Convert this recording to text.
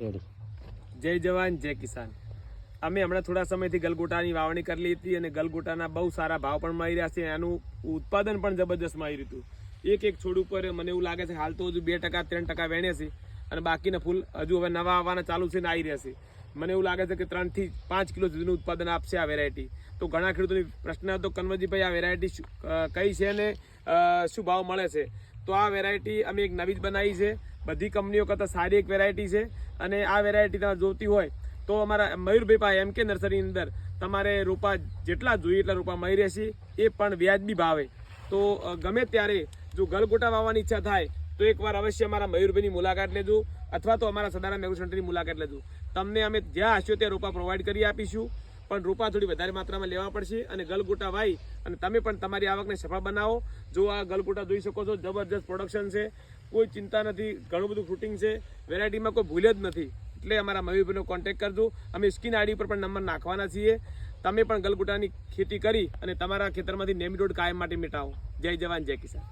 Ready. જય જવાન જય કિસાન. અમે હમણાં થોડા સમયથી ગલગોટાની વાવણી કરેલી હતી અને ગલગોટાના બહુ સારા ભાવ પણ મળી રહ્યા છે. એનું ઉત્પાદન પણ જબરદસ્ત મળી રહ્યું હતું. એક છોડ ઉપર મને એવું લાગે છે હાલ તો હજુ 2% 3% વેણે છે અને બાકીના ફૂલ હજુ હવે નવા આવવાના ચાલુ છે ને આવી રહ્યા છે. મને એવું લાગે છે કે 3 થી 5 કિલો સુધીનું ઉત્પાદન આપશે આ વેરાયટી. તો ઘણા ખેડૂતોની પ્રશ્ન હતો કન્વરજીભાઈ આ વેરાયટી કઈ છે ને શું ભાવ મળે છે? તો આ વેરાયટી અમે એક નવી જ બનાવી છે. બધી કંપનીઓ કરતાં સારી એક વેરાયટી છે અને આ વેરાયટી તમારે જોતી હોય તો અમારા મયુરભાઈ પાસે MK નર્સરીની અંદર તમારે રોપા જેટલા જોઈએ એટલા રોપા મળી રહેશે, એ પણ વ્યાજબી ભાવે. તો ગમે ત્યારે જો ગલગોટા વાવવાની ઈચ્છા થાય તો એકવાર અવશ્ય અમારા મયુરભાઈની મુલાકાત લેજો અથવા તો અમારા સદારામ એગ્રો સેન્ટરની મુલાકાત લેજો. તમને અમે જ્યાં હશો ત્યાં રોપા પ્રોવાઈડ કરી આપીશું, પણ રોપા થોડી વધારે માત્રામાં લેવા પડશે અને ગલગોટા વાવી અને તમે પણ તમારી આવકને સફળ બનાવો. જો આ ગલગોટા જોઈ શકો છો, જબરજસ્ત પ્રોડક્શન છે, કોઈ ચિંતા નથી, ઘણું બધું ફ્રૂટિંગ છે, વેરાયટીમાં કોઈ ભૂલ જ નથી. એટલે અમારા મયુરભાઈનો કોન્ટેક્ટ કરજો. અમે સ્કીન આઈડી પર પણ નંબર નાખવાના છીએ. તમે પણ ગલગોટાની ખેતી કરી અને તમારા ખેતરમાંથી નેમટોડ કાયમ માટે મિટાવો. જય જવાન જય કિસાન.